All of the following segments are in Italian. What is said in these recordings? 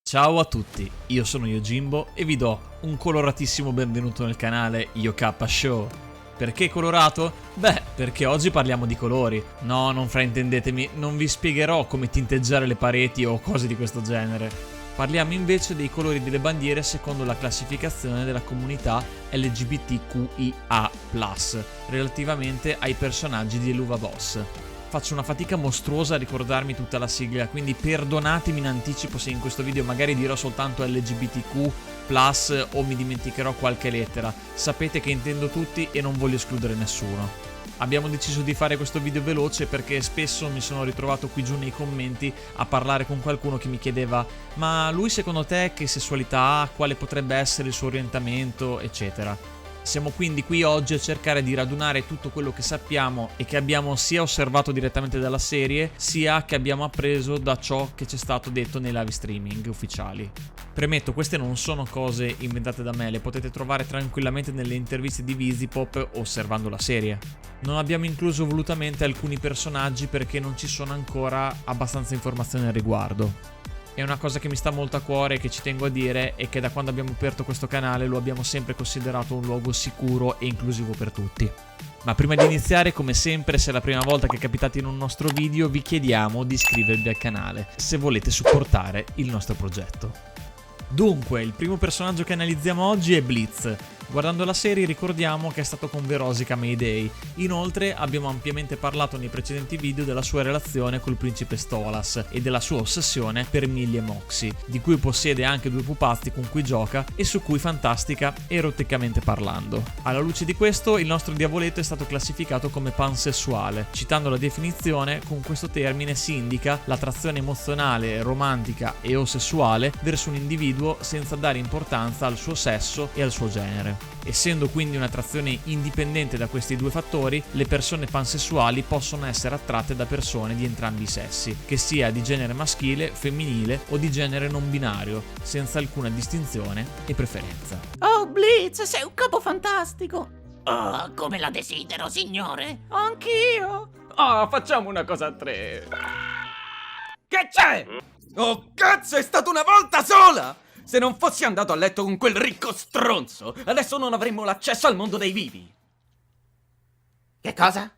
Ciao a tutti, io sono Yojimbo e vi do un coloratissimo benvenuto nel canale YoK Show. Perché colorato? Beh, perché oggi parliamo di colori. No, non fraintendetemi, non vi spiegherò come tinteggiare le pareti o cose di questo genere. Parliamo invece dei colori delle bandiere secondo la classificazione della comunità LGBTQIA+, relativamente ai personaggi di Helluva Boss. Faccio una fatica mostruosa a ricordarmi tutta la sigla, quindi perdonatemi in anticipo se in questo video magari dirò soltanto LGBTQ+, o mi dimenticherò qualche lettera. Sapete che intendo tutti e non voglio escludere nessuno. Abbiamo deciso di fare questo video veloce perché spesso mi sono ritrovato qui giù nei commenti a parlare con qualcuno che mi chiedeva ma lui secondo te che sessualità ha, quale potrebbe essere il suo orientamento, eccetera. Siamo quindi qui oggi a cercare di radunare tutto quello che sappiamo e che abbiamo sia osservato direttamente dalla serie, sia che abbiamo appreso da ciò che ci è stato detto nei live streaming ufficiali. Premetto, queste non sono cose inventate da me, le potete trovare tranquillamente nelle interviste di Visipop osservando la serie. Non abbiamo incluso volutamente alcuni personaggi perché non ci sono ancora abbastanza informazioni al riguardo. È una cosa che mi sta molto a cuore e che ci tengo a dire è che da quando abbiamo aperto questo canale lo abbiamo sempre considerato un luogo sicuro e inclusivo per tutti. Ma prima di iniziare, come sempre, se è la prima volta che capitate in un nostro video, vi chiediamo di iscrivervi al canale se volete supportare il nostro progetto. Dunque, il primo personaggio che analizziamo oggi è Blitz. Guardando la serie ricordiamo che è stato con Veronica Mayday. Inoltre abbiamo ampiamente parlato nei precedenti video della sua relazione col principe Stolas e della sua ossessione per Millie e Moxie, di cui possiede anche due pupazzi con cui gioca e su cui fantastica eroticamente parlando. Alla luce di questo, il nostro diavoletto è stato classificato come pansessuale. Citando la definizione, con questo termine si indica l'attrazione emozionale, romantica e o sessuale verso un individuo senza dare importanza al suo sesso e al suo genere. Essendo quindi un'attrazione indipendente da questi due fattori, le persone pansessuali possono essere attratte da persone di entrambi i sessi, che sia di genere maschile, femminile o di genere non binario, senza alcuna distinzione e preferenza. Oh, Blitz, sei un capo fantastico! Oh, come la desidero, signore! Anch'io! Oh, facciamo una cosa a tre. Che c'è? Oh, cazzo, è stata una volta sola! Se non fossi andato a letto con quel ricco stronzo, adesso non avremmo l'accesso al mondo dei vivi. Che cosa?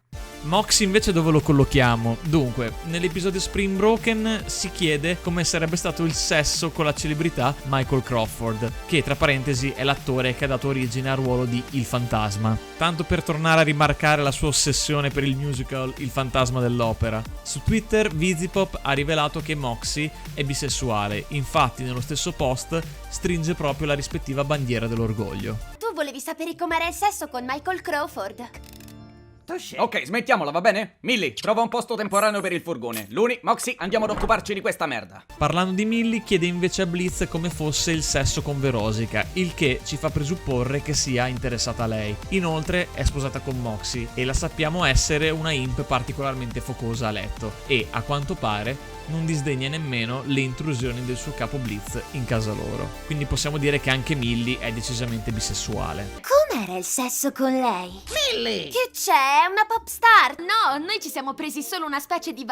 Moxie invece dove lo collochiamo? Dunque, nell'episodio Spring Broken si chiede come sarebbe stato il sesso con la celebrità Michael Crawford, che tra parentesi è l'attore che ha dato origine al ruolo di Il Fantasma, tanto per tornare a rimarcare la sua ossessione per il musical Il Fantasma dell'Opera. Su Twitter Visipop ha rivelato che Moxie è bisessuale, infatti nello stesso post stringe proprio la rispettiva bandiera dell'orgoglio. Tu volevi sapere com'era il sesso con Michael Crawford? Ok, smettiamola, va bene? Millie, trova un posto temporaneo per il furgone. Luni, Moxie, andiamo ad occuparci di questa merda. Parlando di Millie, chiede invece a Blitz come fosse il sesso con Veronica, il che ci fa presupporre che sia interessata a lei. Inoltre è sposata con Moxie e la sappiamo essere una imp particolarmente focosa a letto e, a quanto pare, non disdegna nemmeno le intrusioni del suo capo Blitz in casa loro. Quindi possiamo dire che anche Millie è decisamente bisessuale. Com'era il sesso con lei? Millie! Che c'è? È una pop star! No, noi ci siamo presi solo una specie di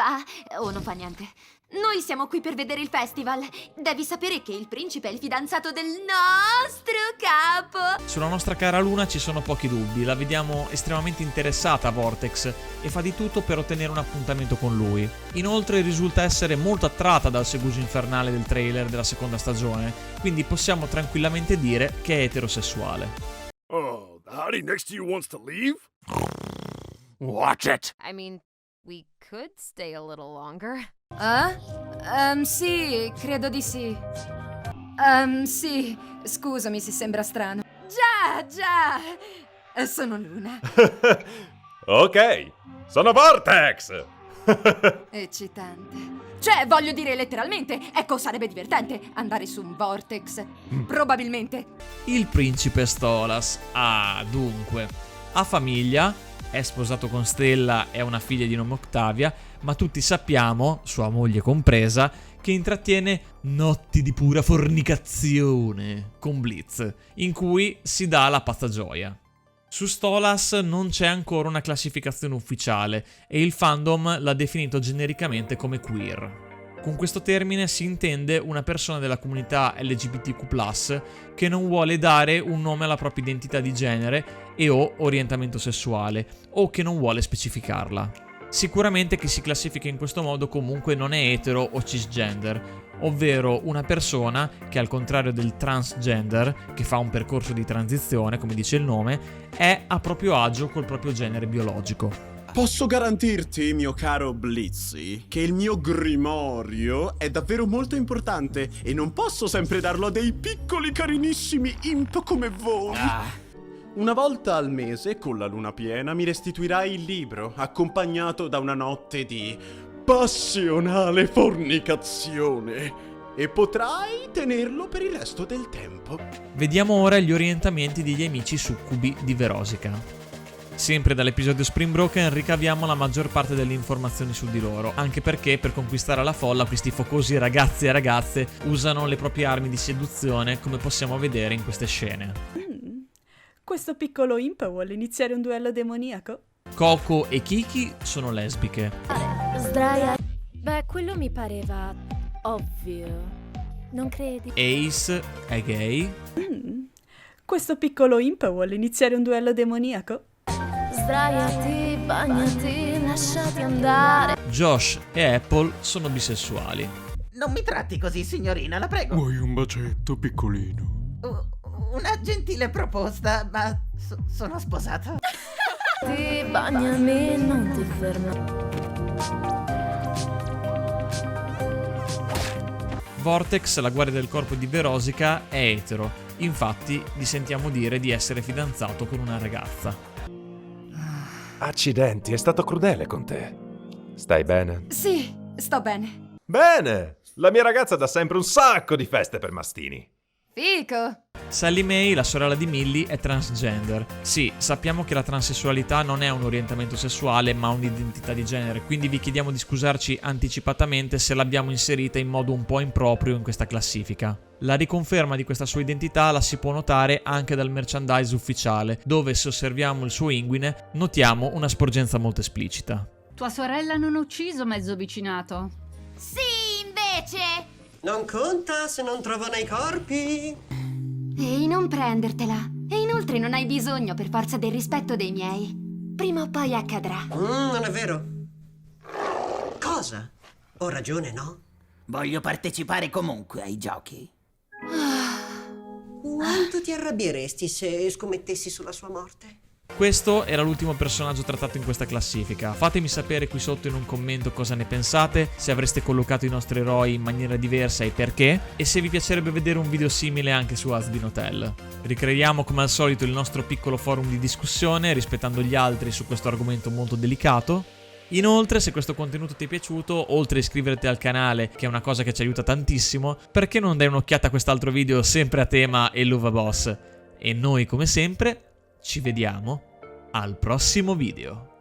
Oh, non fa niente. Noi siamo qui per vedere il festival. Devi sapere che il principe è il fidanzato del nostro capo. Sulla nostra cara Luna ci sono pochi dubbi, la vediamo estremamente interessata a Vortex e fa di tutto per ottenere un appuntamento con lui. Inoltre risulta essere molto attratta dal segugio infernale del trailer della seconda stagione, quindi possiamo tranquillamente dire che è eterosessuale. Oh, the hottie next to you wants to leave? Watch it! I mean, we could stay a little longer. Sì, credo di sì. Sì, scusami se sembra strano. Già, sono Luna. Ok, sono Vortex! Eccitante. Cioè, voglio dire letteralmente, ecco, sarebbe divertente andare su un Vortex. Probabilmente. Il principe Stolas, dunque, ha famiglia, è sposato con Stella e ha una figlia di nome Octavia, ma tutti sappiamo, sua moglie compresa, che intrattiene notti di pura fornicazione con Blitz, in cui si dà la pazza gioia. Su Stolas non c'è ancora una classificazione ufficiale e il fandom l'ha definito genericamente come queer. Con questo termine si intende una persona della comunità LGBTQ+, che non vuole dare un nome alla propria identità di genere e o orientamento sessuale, o che non vuole specificarla. Sicuramente chi si classifica in questo modo comunque non è etero o cisgender, ovvero una persona che, al contrario del transgender, che fa un percorso di transizione, come dice il nome, è a proprio agio col proprio genere biologico. Posso garantirti, mio caro Blizzy, che il mio grimorio è davvero molto importante e non posso sempre darlo a dei piccoli carinissimi imp come voi. Una volta al mese, con la luna piena, mi restituirai il libro, accompagnato da una notte di passionale fornicazione. E potrai tenerlo per il resto del tempo. Vediamo ora gli orientamenti degli amici succubi di Verosica. Sempre dall'episodio Spring Broken ricaviamo la maggior parte delle informazioni su di loro, anche perché per conquistare la folla questi focosi ragazzi e ragazze usano le proprie armi di seduzione, come possiamo vedere in queste scene. Questo piccolo imp vuole iniziare un duello demoniaco? Coco e Kiki sono lesbiche. Beh, quello mi pareva ovvio. Non credi? Ace è gay. Questo piccolo imp vuole iniziare un duello demoniaco? Sdraiati, bagnati, lasciati andare. Josh e Apple sono bisessuali. Non mi tratti così, signorina, la prego. Vuoi un bacetto, piccolino? Una gentile proposta, ma sono sposato. Ti bagnami, non ti fermare. Vortex, la guardia del corpo di Verosica, è etero. Infatti, gli sentiamo dire di essere fidanzato con una ragazza. Accidenti, è stato crudele con te. Stai bene? Sì, sto bene. Bene! La mia ragazza dà sempre un sacco di feste per mastini. Fico. Sally Mae, la sorella di Millie, è transgender. Sì, sappiamo che la transessualità non è un orientamento sessuale, ma un'identità di genere, quindi vi chiediamo di scusarci anticipatamente se l'abbiamo inserita in modo un po' improprio in questa classifica. La riconferma di questa sua identità la si può notare anche dal merchandise ufficiale, dove, se osserviamo il suo inguine, notiamo una sporgenza molto esplicita. Tua sorella non ha ucciso mezzo vicinato. Sì, invece! Non conta se non trovano i corpi. Ehi, non prendertela. E inoltre non hai bisogno per forza del rispetto dei miei. Prima o poi accadrà. Non è vero. Cosa? Ho ragione, no? Voglio partecipare comunque ai giochi. Quanto ti arrabbieresti se scommettessi sulla sua morte? Questo era l'ultimo personaggio trattato in questa classifica. Fatemi sapere qui sotto in un commento cosa ne pensate, se avreste collocato i nostri eroi in maniera diversa e perché, e se vi piacerebbe vedere un video simile anche su Asdin Hotel. Ricreiamo come al solito il nostro piccolo forum di discussione, rispettando gli altri su questo argomento molto delicato. Inoltre, se questo contenuto ti è piaciuto, oltre a iscriverti al canale, che è una cosa che ci aiuta tantissimo, perché non dai un'occhiata a quest'altro video sempre a tema Helluva Boss? E noi, come sempre, ci vediamo al prossimo video.